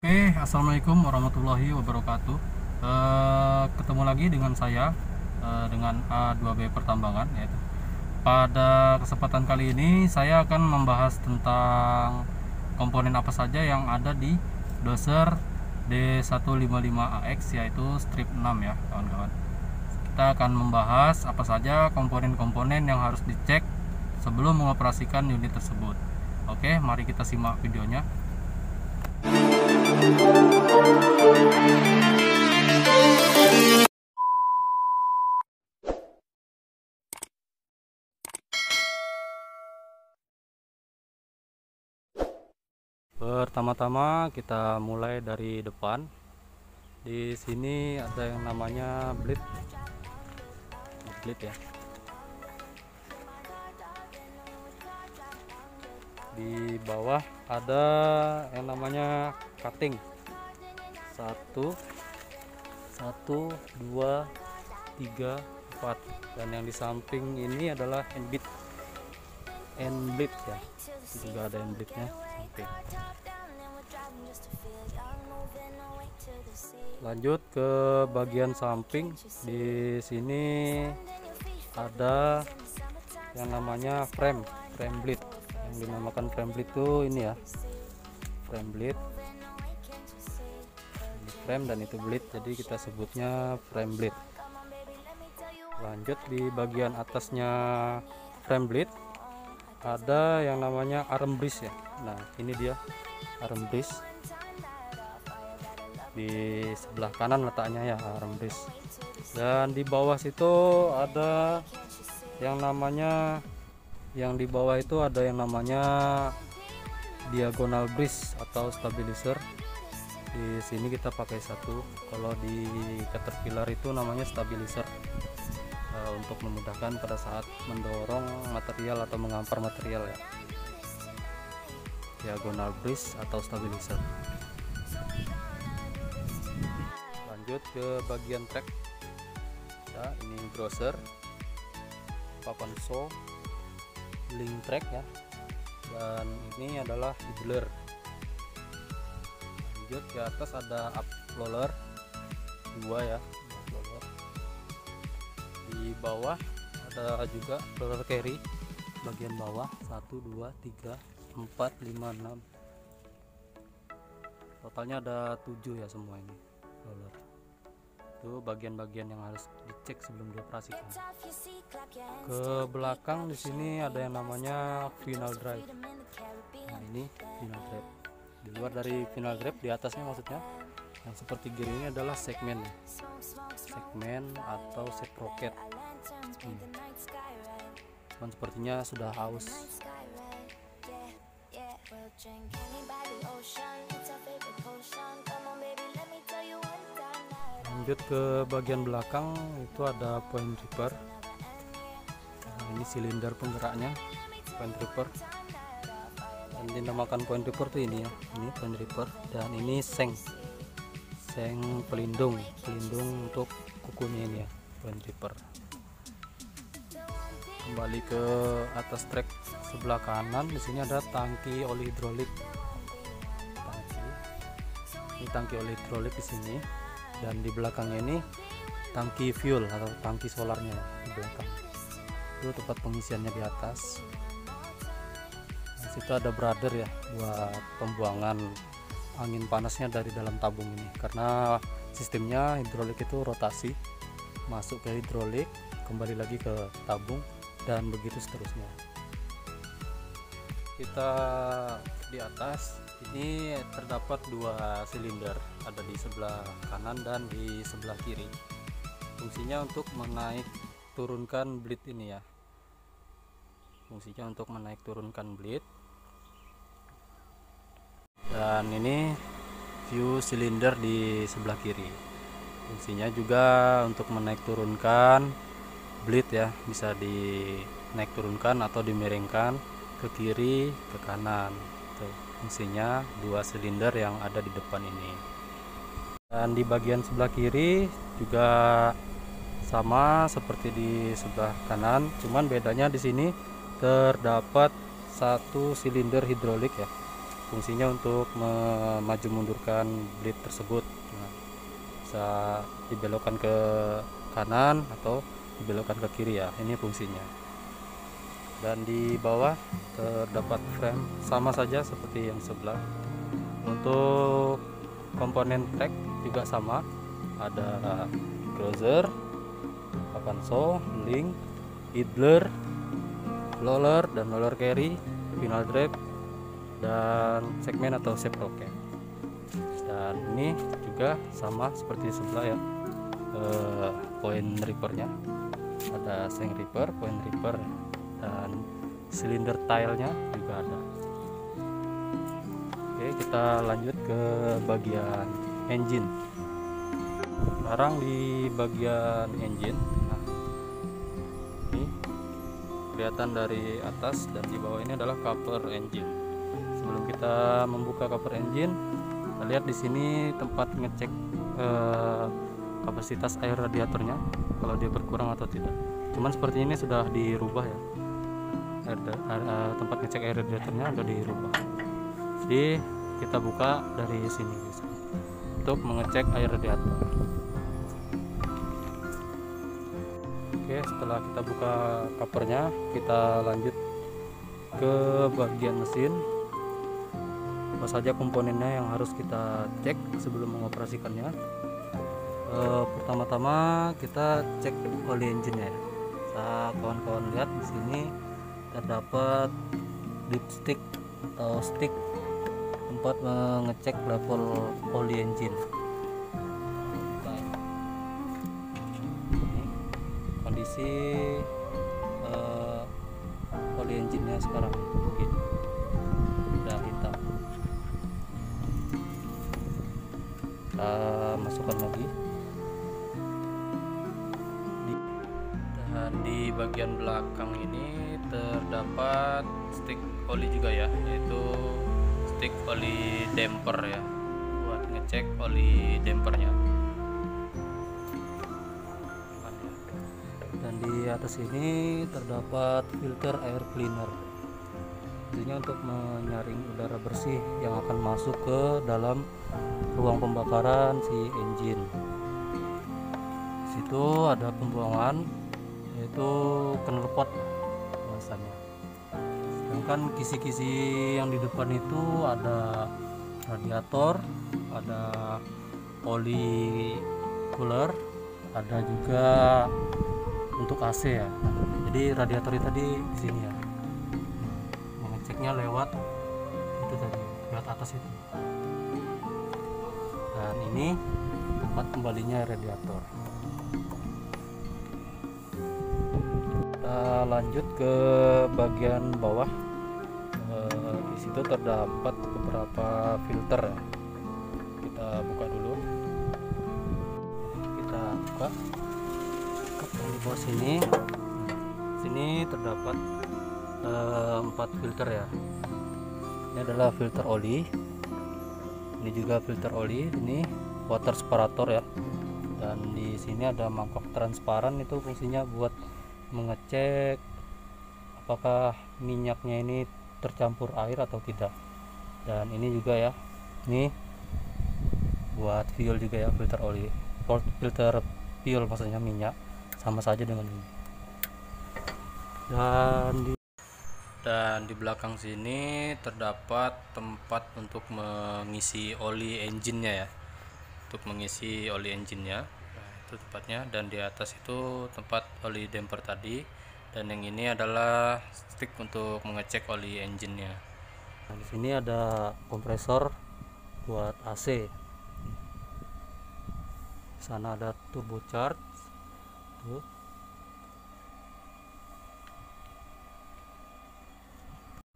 Assalamualaikum warahmatullahi wabarakatuh. Ketemu lagi dengan saya dengan A2B Pertambangan. Yaitu. Pada kesempatan kali ini saya akan membahas tentang komponen apa saja yang ada di doser D155AX, yaitu strip 6 ya kawan-kawan. Kita akan membahas apa saja komponen-komponen yang harus dicek sebelum mengoperasikan unit tersebut. Oke, mari kita simak videonya. Pertama-tama kita mulai dari depan. Di sini ada yang namanya bleed ya. Di bawah ada yang namanya cutting. Satu, 2, 3, 4. Dan yang di samping ini adalah end bleed ya. Juga ada end bleednya samping. Lanjut ke bagian samping. Di sini ada yang namanya frame bleed. Yang dinamakan frame bleed itu ini ya, frame bleed, frame dan itu bleed, jadi kita sebutnya frame bleed. Lanjut di bagian atasnya frame bleed ada yang namanya arm brace ya. Nah ini dia arm brace, di sebelah kanan letaknya ya arm brace. Dan di bawah situ ada yang namanya, yang di bawah itu ada yang namanya diagonal brace atau stabilizer. Di sini kita pakai satu, kalau di Caterpillar itu namanya stabilizer, untuk memudahkan pada saat mendorong material atau mengampar material ya. Diagonal brace atau stabilizer. Lanjut ke bagian track. Ya, ini browser, papan show, link track ya, dan ini adalah idler. Lanjut ke atas ada uploader 2 ya, uploader. Di bawah ada juga uploader carry bagian bawah 1, 2, 3, 4, 5, 6. Totalnya ada 7 ya semua ini uploader. Itu bagian-bagian yang harus dicek sebelum dioperasikan. Ke belakang di sini ada yang namanya final drive. Nah ini final drive. Di luar dari final drive, di atasnya maksudnya, yang seperti gear ini adalah segmen atau set rocket. Cuman sepertinya sudah aus. Lanjut ke bagian belakang, itu ada point ripper. Nah, ini silinder penggeraknya, point ripper. Dan dinamakan point ripper tuh ini ya, ini point ripper. Dan ini seng pelindung untuk kukunya ini ya, point ripper. Kembali ke atas trek sebelah kanan, di sini ada tangki oli hidrolik. Ini tangki oli hidrolik di sini. Dan di belakangnya ini tangki fuel atau tangki solarnya di belakang. Itu tempat pengisiannya di atas. Di situ ada brother ya, buat pembuangan angin panasnya dari dalam tabung ini. Karena sistemnya hidrolik itu rotasi, masuk ke hidrolik, kembali lagi ke tabung, dan begitu seterusnya. Kita di atas ini terdapat 2 silinder, ada di sebelah kanan dan di sebelah kiri. Fungsinya untuk menaik turunkan bleed ini ya. Fungsinya untuk menaik turunkan bleed. Dan ini view silinder di sebelah kiri. Fungsinya juga untuk menaik turunkan bleed ya, bisa dinaik turunkan atau dimiringkan ke kiri, ke kanan. Tuh, fungsinya 2 silinder yang ada di depan ini. Dan di bagian sebelah kiri juga sama seperti di sebelah kanan, cuman bedanya di sini terdapat 1 silinder hidrolik ya. fungsinya untuk maju mundurkan blade tersebut. Nah, bisa dibelokkan ke kanan atau dibelokkan ke kiri ya, ini fungsinya. Dan di bawah terdapat frame, sama saja seperti yang sebelah. Untuk komponen track juga sama, ada cruiser, papan show, link, idler, roller dan roller carry, final drive, dan segmen atau shape rocket. Dan ini juga sama seperti sebelah ya, point rippernya, ada seng ripper, point ripper, dan silinder tilenya juga ada. Oke, kita lanjut ke bagian engine. Sekarang di bagian engine, nah, ini kelihatan dari atas dan di bawah ini adalah cover engine. Sebelum kita membuka cover engine, kita lihat di sini tempat ngecek kapasitas air radiatornya, kalau dia berkurang atau tidak. Cuman seperti ini sudah dirubah ya, tempat ngecek air radiatornya sudah dirubah. Jadi kita buka dari sini untuk mengecek air radiator. Oke, setelah kita buka covernya, kita lanjut ke bagian mesin. Apa saja komponennya yang harus kita cek sebelum mengoperasikannya? Pertama-tama kita cek oli engine-nya ya. Kawan-kawan lihat di sini terdapat dipstick atau stick tempat mengecek level oli engine. Ini kondisi oli engine-nya sekarang begini, udah hitam. Kita masukkan lagi. Dan di bagian belakang ini terdapat stick oli juga ya, yaitu stick oli damper ya, buat ngecek oli dampernya. Dan di atas ini terdapat filter air cleaner, fungsinya untuk menyaring udara bersih yang akan masuk ke dalam ruang pembakaran si engine. Situ ada pembuangan, yaitu knalpot bahasanya. Sedangkan kisi-kisi yang di depan itu ada radiator, ada oli cooler, ada juga untuk AC ya. Jadi radiator tadi di sini ya, mengeceknya lewat itu tadi, lewat atas itu. Dan ini tempat kembalinya radiator. Kita lanjut ke bagian bawah. Di situ terdapat beberapa filter ya. Kita buka dulu. Kita buka di bawah sini. Sini terdapat 4 filter ya. Ini adalah filter oli. Ini juga filter oli. Ini water separator ya. Dan di sini ada mangkok transparan, itu fungsinya buat mengecek apakah minyaknya ini tercampur air atau tidak. Dan ini juga ya, ini buat fuel juga ya, filter oli, filter fuel maksudnya minyak, sama saja dengan ini. Dan di belakang sini terdapat tempat untuk mengisi oli engine-nya ya, untuk mengisi oli engine-nya. Nah, itu tempatnya. Dan di atas itu tempat oli damper tadi, dan yang ini adalah stick untuk mengecek oli engine-nya. Nah, di sini ada kompresor buat AC. Di sana ada turbocharge. Tuh.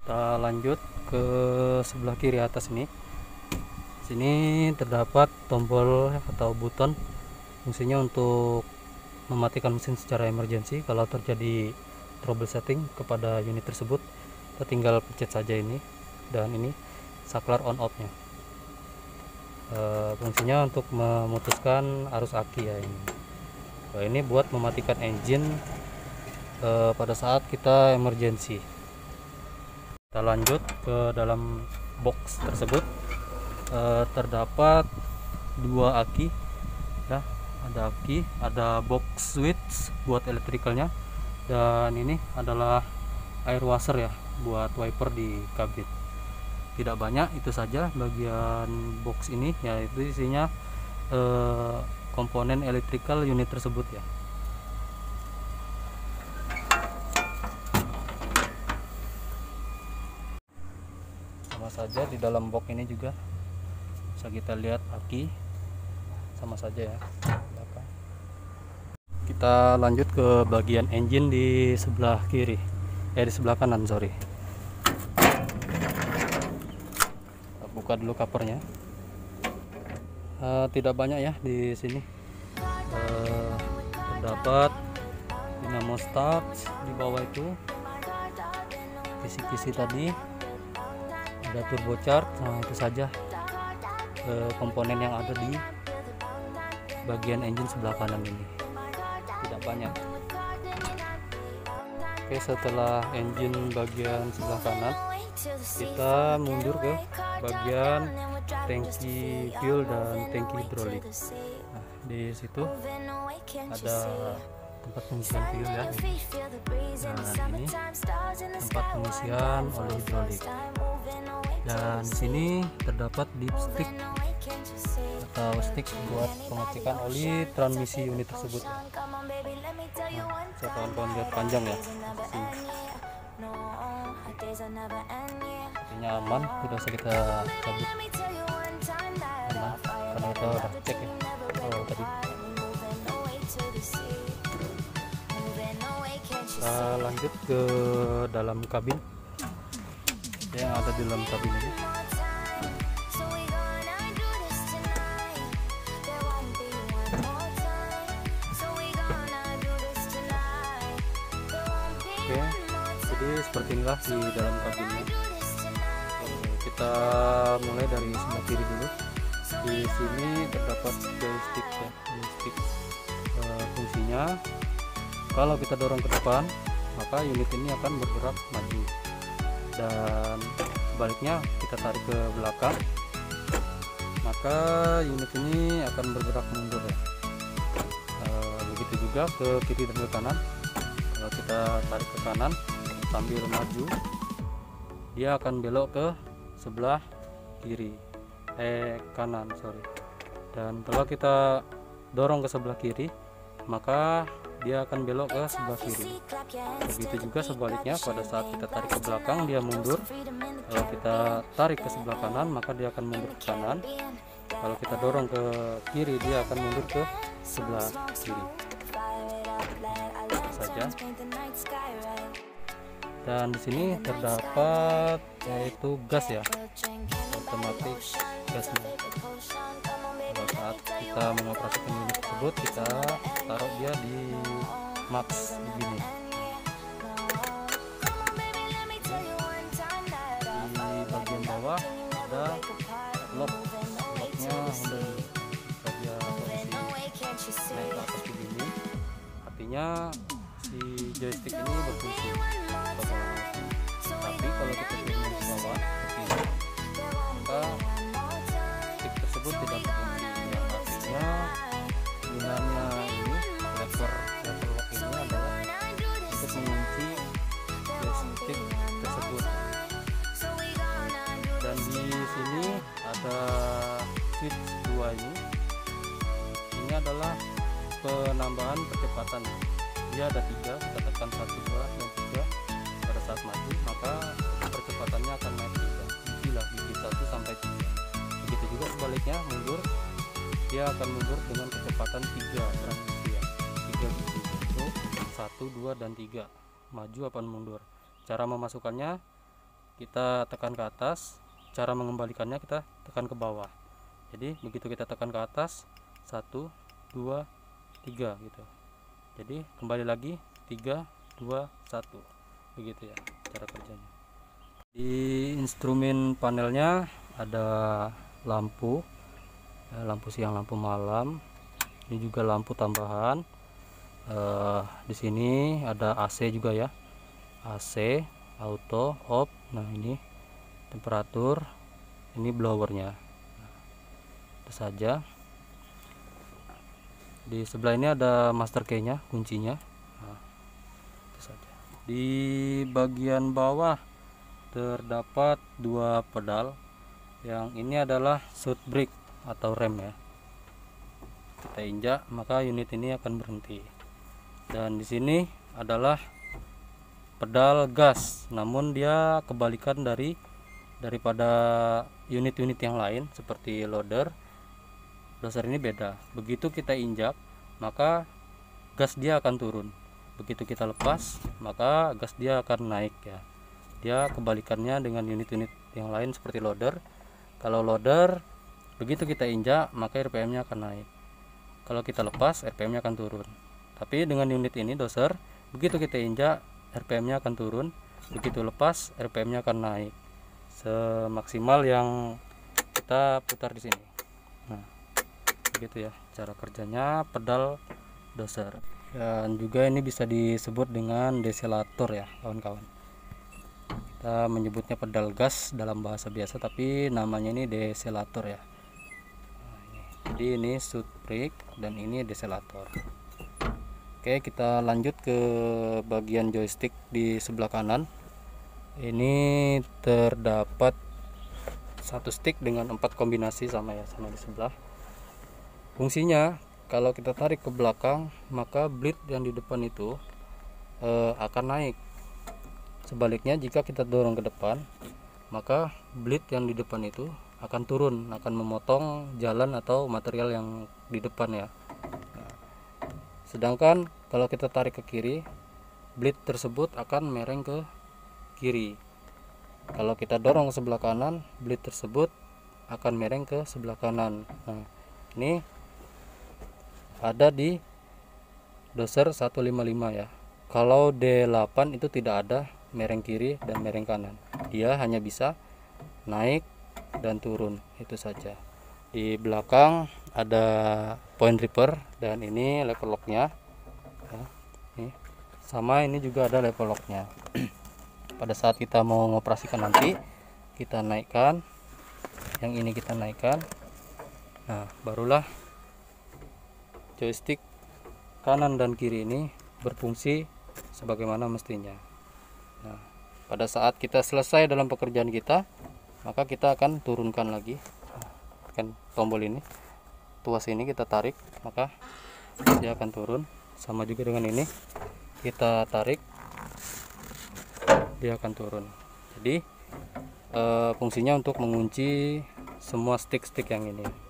Kita lanjut ke sebelah kiri atas ini. Sini terdapat tombol atau buton, fungsinya untuk mematikan mesin secara emergency kalau terjadi troubleshooting kepada unit tersebut. Kita tinggal pencet saja ini, dan ini saklar on off nya. Fungsinya untuk memutuskan arus aki ya ini. Ini buat mematikan engine pada saat kita emergency. Kita lanjut ke dalam box tersebut terdapat dua aki ya, ada aki, ada box switch buat elektrikalnya, dan ini adalah air washer ya buat wiper di kabin. Tidak banyak, itu saja bagian box ini, yaitu isinya komponen electrical unit tersebut ya. Sama saja di dalam box ini juga bisa kita lihat aki, sama saja ya belakang. Kita lanjut ke bagian engine di sebelah kiri, di sebelah kanan, sorry. Kita buka dulu covernya. Tidak banyak ya di sini. Terdapat dinamo start di bawah itu, kisi-kisi tadi, ada turbocharge. Nah, itu saja komponen yang ada di bagian engine sebelah kanan ini. Tidak banyak. Oke, setelah engine bagian sebelah kanan, kita mundur ke bagian tangki fuel dan tangki hidrolik. Nah, di situ ada tempat pengisian fuel ya. Nah, ini tempat pengisian oleh hidrolik. Dan di sini terdapat dipstick atau stick buat pengecekan oli transmisi unit tersebut. Nah, saya kawan-kawan lihat panjang ya. Artinya aman, tidak usah kita cabut. Aman, karena kita udah cek ya tadi. Kita lanjut ke dalam kabin. Yang ada di dalam kabin ini. Oke, jadi seperti inilah di dalam kabinnya. Kita mulai dari sebelah kiri dulu. Di sini terdapat joystick ya, joystick. Fungsinya kalau kita dorong ke depan, maka unit ini akan bergerak maju, dan sebaliknya kita tarik ke belakang, maka unit ini akan bergerak mundur ya. Begitu juga ke kiri dan ke kanan. Kalau kita tarik ke kanan sambil maju, dia akan belok ke sebelah kiri, kanan, sorry. Dan kalau kita dorong ke sebelah kiri, maka dia akan belok ke sebelah kiri. Begitu juga sebaliknya, pada saat kita tarik ke belakang dia mundur. Kalau kita tarik ke sebelah kanan, maka dia akan mundur ke kanan. Kalau kita dorong ke kiri, dia akan mundur ke sebelah kiri. Itu saja. Dan di sini terdapat yaitu gas ya, otomatis gasnya. Pada saat kita mengoperasikan unit tersebut, kita taruh dia di max begini. Di bagian bawah ada locknya, saja posisi naik ke atas begini. Artinya si joystick ini berfungsi. Tapi kalau kita turun ke bawah seperti ini, maka stick tersebut tidak berfungsi. Artinya gunanya ini lever lock ini adalah untuk mengunci joystick tersebut. Dan di sini ada switch 2 ini. Ini adalah penambahan percepatan. Dia ada 3, kita tekan 1, 2, dan 3. Pada saat maju, maka percepatannya akan naik 3. Gigi 1 sampai 3. Begitu juga sebaliknya, mundur, dia akan mundur dengan kecepatan 3 transmisi ya. 3 gigi itu 1, 2, dan 3. Maju apa mundur. Cara memasukkannya kita tekan ke atas, cara mengembalikannya kita tekan ke bawah. Jadi begitu kita tekan ke atas, 1, 2, 3 gitu. Jadi kembali lagi 3, 2, 1. Begitu ya cara kerjanya. Di instrumen panelnya ada lampu, lampu siang, lampu malam. Ini juga lampu tambahan. Di sini ada AC juga ya, AC auto off. Nah, ini temperatur, ini blowernya. Itu saja. Di sebelah ini ada master key nya, kuncinya. Nah, itu saja. Di bagian bawah terdapat dua pedal. Yang ini adalah shoot brake atau rem ya. Kita injak maka unit ini akan berhenti. Dan di sini adalah pedal gas, namun dia kebalikan daripada unit-unit yang lain seperti loader. Doser ini beda. Begitu kita injak maka gas dia akan turun. Begitu kita lepas maka gas dia akan naik ya. Dia kebalikannya dengan unit-unit yang lain seperti loader. Kalau loader begitu kita injak maka RPM nya akan naik. Kalau kita lepas RPM nya akan turun. Tapi dengan unit ini doser, begitu kita injak RPM nya akan turun, begitu lepas RPM nya akan naik semaksimal yang kita putar di sini. Nah, begitu ya cara kerjanya pedal doser. Dan juga ini bisa disebut dengan deselator ya kawan-kawan. Kita menyebutnya pedal gas dalam bahasa biasa, tapi namanya ini deselator ya. Nah, jadi ini shoot brake dan ini deselator. Oke, kita lanjut ke bagian joystick di sebelah kanan. Ini terdapat satu stick dengan 4 kombinasi sama ya, sama di sebelah. Fungsinya kalau kita tarik ke belakang maka bleed yang di depan itu akan naik. Sebaliknya jika kita dorong ke depan maka bleed yang di depan itu akan turun, akan memotong jalan atau material yang di depan ya. Nah, sedangkan kalau kita tarik ke kiri, bleed tersebut akan mereng ke kiri. Kalau kita dorong ke sebelah kanan, bleed tersebut akan mereng ke sebelah kanan. Nah, ini ada di doser 155 ya. Kalau D8 itu tidak ada mereng kiri dan mereng kanan. Dia hanya bisa naik dan turun, itu saja. Di belakang ada point ripper dan ini level locknya. Ya, ini. Sama ini juga ada level locknya. Pada saat kita mau mengoperasikan nanti, kita naikkan. Yang ini kita naikkan. Nah, barulah joystick kanan dan kiri ini berfungsi sebagaimana mestinya. Nah, pada saat kita selesai dalam pekerjaan kita, maka kita akan turunkan lagi. Kan tombol ini, tuas ini kita tarik, maka dia akan turun. Sama juga dengan ini, kita tarik, dia akan turun. Jadi fungsinya untuk mengunci semua stick-stick yang ini.